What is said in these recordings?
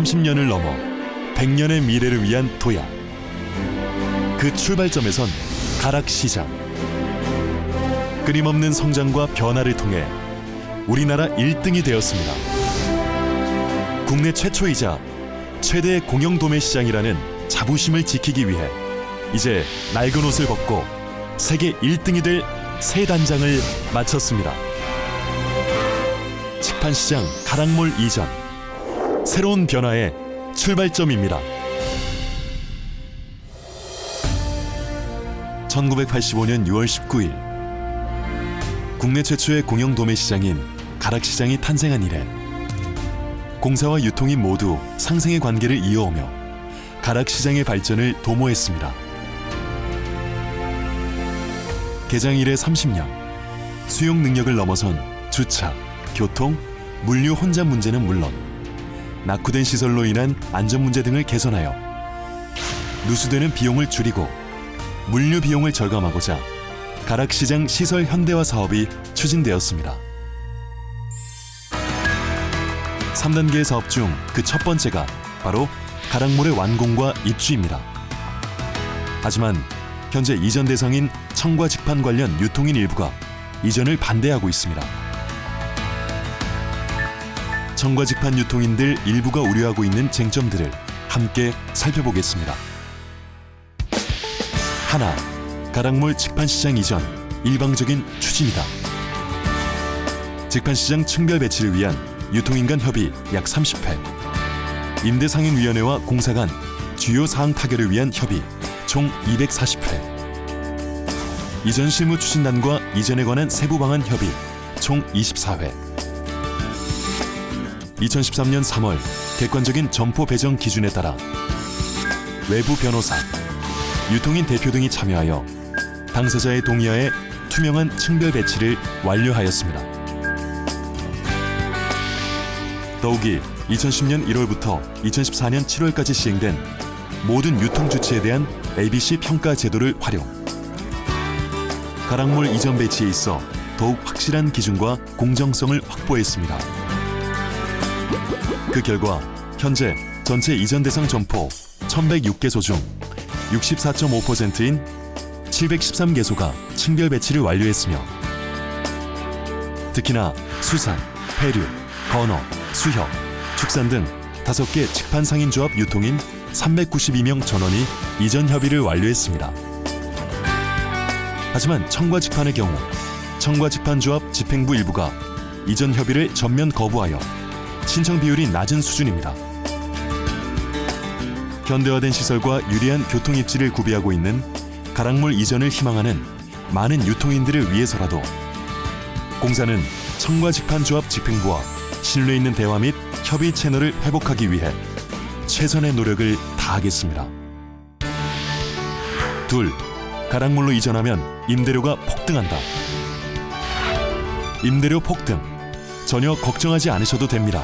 30년을 넘어 100년의 미래를 위한 도약. 그 출발점에선 가락시장. 끊임없는 성장과 변화를 통해 우리나라 1등이 되었습니다. 국내 최초이자 최대의 공영 도매 시장이라는 자부심을 지키기 위해 이제 낡은 옷을 벗고 세계 1등이 될 새 단장을 마쳤습니다. 직판시장 가락몰 이전, 새로운 변화의 출발점입니다. 1985년 6월 19일 국내 최초의 공영 도매 시장인 가락시장이 탄생한 이래 공사와 유통이 모두 상생의 관계를 이어오며 가락시장의 발전을 도모했습니다. 개장 이래 30년, 수용 능력을 넘어선 주차, 교통, 물류 혼잡 문제는 물론 낙후된 시설로 인한 안전 문제 등을 개선하여 누수되는 비용을 줄이고 물류 비용을 절감하고자 가락시장 시설 현대화 사업이 추진되었습니다. 3단계의 사업 중 그 첫 번째가 바로 가락몰의 완공과 입주입니다. 하지만 현재 이전 대상인 청과 직판 관련 유통인 일부가 이전을 반대하고 있습니다. 청과 직판 유통인들 일부가 우려하고 있는 쟁점들을 함께 살펴보겠습니다. 하나, 가락몰 직판시장 이전 일방적인 추진이다. 직판시장 층별 배치를 위한 유통인 간 협의 약 30회, 임대상인위원회와 공사 간 주요 사항 타결을 위한 협의 총 240회, 이전 실무 추진단과 이전에 관한 세부 방안 협의 총 24회, 2013년 3월 객관적인 점포 배정 기준에 따라 외부 변호사, 유통인 대표 등이 참여하여 당사자의 동의하에 투명한 층별 배치를 완료하였습니다. 더욱이 2010년 1월부터 2014년 7월까지 시행된 모든 유통 주체에 대한 ABC 평가 제도를 활용. 가락몰 이전 배치에 있어 더욱 확실한 기준과 공정성을 확보했습니다. 그 결과 현재 전체 이전 대상 점포 1106개소 중 64.5%인 713개소가 층별 배치를 완료했으며 특히나 수산, 폐류, 건어, 수협, 축산 등 5개 직판상인조합 유통인 392명 전원이 이전 협의를 완료했습니다. 하지만 청과 직판의 경우 청과 직판조합 집행부 일부가 이전 협의를 전면 거부하여 신청 비율이 낮은 수준입니다. 현대화된 시설과 유리한 교통 입지를 구비하고 있는 가락몰 이전을 희망하는 많은 유통인들을 위해서라도 공사는 청과 직판조합 집행부와 신뢰 있는 대화 및 협의 채널을 회복하기 위해 최선의 노력을 다하겠습니다. 둘, 가락몰로 이전하면 임대료가 폭등한다. 임대료 폭등, 전혀 걱정하지 않으셔도 됩니다.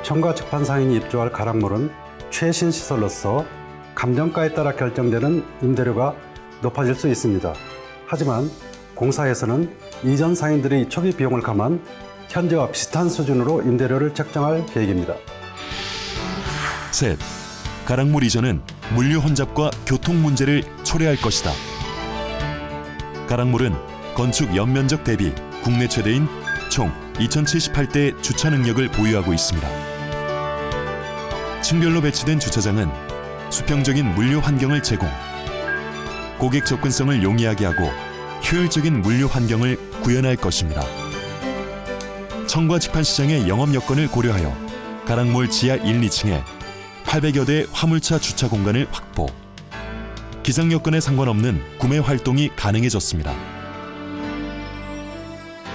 청과 직판상인이 입주할 가락몰은 최신 시설로서 감정가에 따라 결정되는 임대료가 높아질 수 있습니다. 하지만 공사에서는 이전 상인들의 초기 비용을 감안 현재와 비슷한 수준으로 임대료를 책정할 계획입니다. 셋, 가락몰 이전은 물류 혼잡과 교통 문제를 초래할 것이다. 가락몰은 건축 연면적 대비 국내 최대인 총 2078대의 주차 능력을 보유하고 있습니다. 층별로 배치된 주차장은 수평적인 물류 환경을 제공, 고객 접근성을 용이하게 하고 효율적인 물류 환경을 구현할 것입니다. 청과 직판시장의 영업 여건을 고려하여 가락몰 지하 1, 2층에 800여 대의 화물차 주차 공간을 확보, 기상 여건에 상관없는 구매 활동이 가능해졌습니다.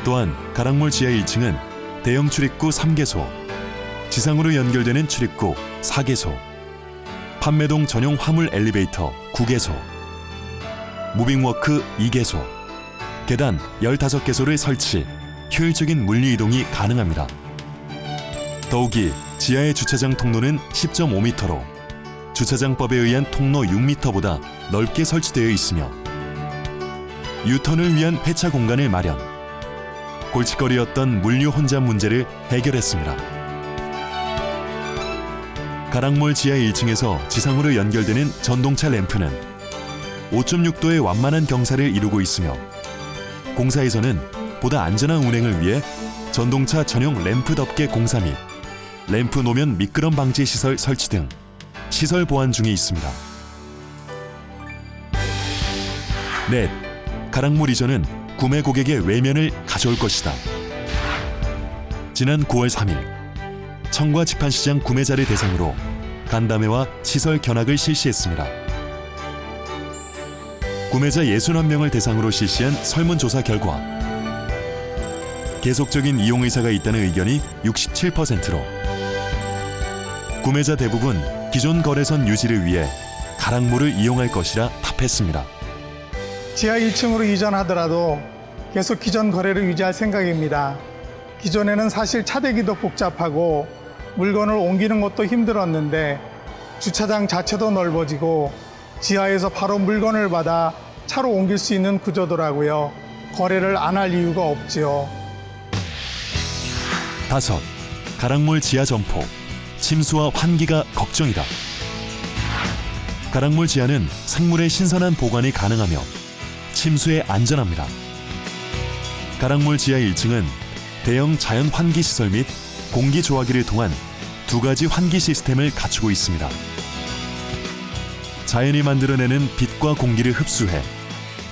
또한 가락몰 지하 1층은 대형 출입구 3개소, 지상으로 연결되는 출입구 4개소, 판매동 전용 화물 엘리베이터 9개소, 무빙워크 2개소, 계단 15개소를 설치, 효율적인 물류 이동이 가능합니다. 더욱이 지하의 주차장 통로는 10.5m로 주차장법에 의한 통로 6m보다 넓게 설치되어 있으며 유턴을 위한 회차 공간을 마련, 골칫거리였던 물류 혼잡 문제를 해결했습니다. 가락몰 지하 1층에서 지상으로 연결되는 전동차 램프는 5.6도의 완만한 경사를 이루고 있으며 공사에서는 보다 안전한 운행을 위해 전동차 전용 램프 덮개 공사 및 램프 노면 미끄럼 방지 시설 설치 등 시설 보완 중에 있습니다. 넷, 가락몰 이전은 구매 고객의 외면을 가져올 것이다. 지난 9월 3일 청과 직판시장 구매자를 대상으로 간담회와 시설 견학을 실시했습니다. 구매자 61명을 대상으로 실시한 설문조사 결과 계속적인 이용 의사가 있다는 의견이 67%로 구매자 대부분 기존 거래선 유지를 위해 가락몰을 이용할 것이라 답했습니다. 지하 1층으로 이전하더라도 계속 기존 거래를 유지할 생각입니다. 기존에는 사실 차대기도 복잡하고 물건을 옮기는 것도 힘들었는데 주차장 자체도 넓어지고 지하에서 바로 물건을 받아 차로 옮길 수 있는 구조더라고요. 거래를 안 할 이유가 없지요. 5. 가락몰 지하 점포 침수와 환기가 걱정이다. 가락몰 지하는 생물의 신선한 보관이 가능하며 침수에 안전합니다. 가락몰 지하 1층은 대형 자연 환기 시설 및 공기 조화기를 통한 2가지 환기 시스템을 갖추고 있습니다. 자연이 만들어내는 빛과 공기를 흡수해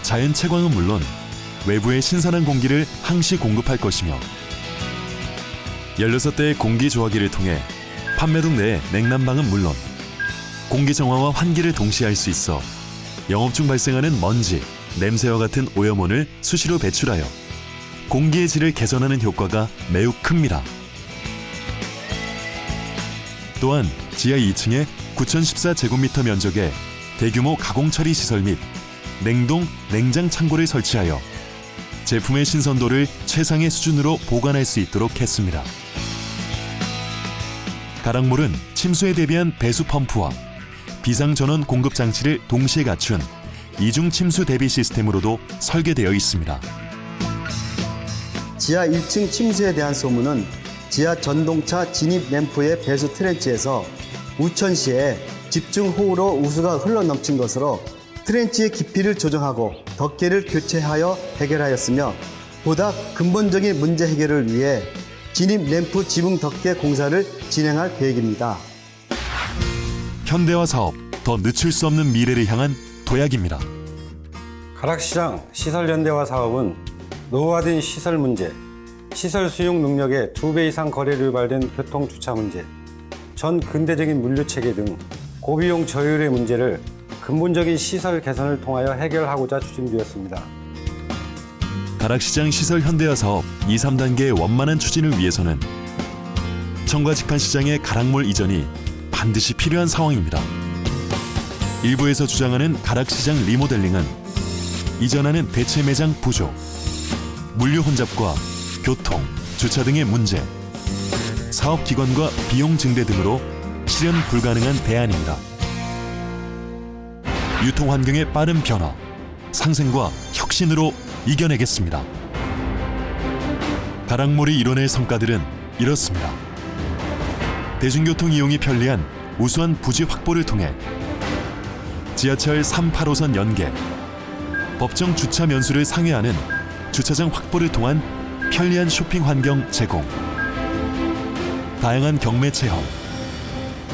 자연 채광은 물론 외부의 신선한 공기를 항시 공급할 것이며 16대의 공기 조화기를 통해 판매동 내의 냉난방은 물론 공기 정화와 환기를 동시에 할 수 있어 영업 중 발생하는 먼지, 냄새와 같은 오염원을 수시로 배출하여 공기의 질을 개선하는 효과가 매우 큽니다. 또한 지하 2층에 9,014제곱미터 면적의 대규모 가공 처리 시설 및 냉동, 냉장 창고를 설치하여 제품의 신선도를 최상의 수준으로 보관할 수 있도록 했습니다. 가락몰은 침수에 대비한 배수 펌프와 비상 전원 공급 장치를 동시에 갖춘 이중 침수 대비 시스템으로도 설계되어 있습니다. 지하 1층 침수에 대한 소문은 지하 전동차 진입 램프의 배수 트렌치에서 우천 시에 집중호우로 우수가 흘러넘친 것으로 트렌치의 깊이를 조정하고 덮개를 교체하여 해결하였으며 보다 근본적인 문제 해결을 위해 진입 램프 지붕 덮개 공사를 진행할 계획입니다. 현대화 사업, 더 늦출 수 없는 미래를 향한 도약입니다. 가락시장 시설 현대화 사업은 노후화된 시설 문제, 시설 수용 능력의 2배 이상 거래로 유발된 교통 주차 문제, 전 근대적인 물류 체계 등 고비용 저율의 문제를 근본적인 시설 개선을 통하여 해결하고자 추진되었습니다. 가락시장 시설 현대화 사업 2, 3단계의 원만한 추진을 위해서는 청과 직판시장의 가락몰 이전이 반드시 필요한 상황입니다. 일부에서 주장하는 가락시장 리모델링은 이전하는 대체 매장 부족, 물류 혼잡과 교통, 주차 등의 문제, 사업기관과 비용 증대 등으로 실현 불가능한 대안입니다. 유통환경의 빠른 변화, 상생과 혁신으로 이겨내겠습니다. 가락몰이 이뤄낼 성과들은 이렇습니다. 대중교통 이용이 편리한 우수한 부지 확보를 통해 지하철 3, 8호선 연계, 법정 주차 면수를 상회하는 주차장 확보를 통한 편리한 쇼핑 환경 제공, 다양한 경매 체험,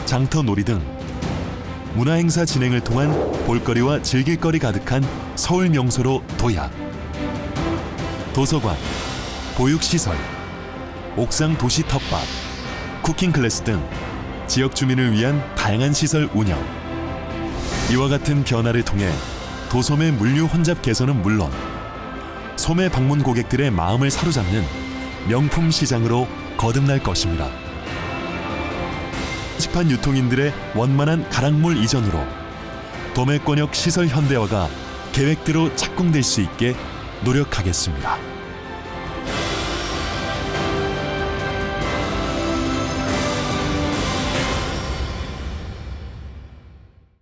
장터 놀이 등 문화행사 진행을 통한 볼거리와 즐길거리 가득한 서울 명소로 도약, 도서관, 보육시설, 옥상 도시 텃밭, 쿠킹 클래스 등 지역 주민을 위한 다양한 시설 운영, 이와 같은 변화를 통해 도소매 물류 혼잡 개선은 물론 소매 방문 고객들의 마음을 사로잡는 명품 시장으로 거듭날 것입니다. 직판 유통인들의 원만한 가락몰 이전으로 도매권역 시설 현대화가 계획대로 착공될 수 있게 노력하겠습니다.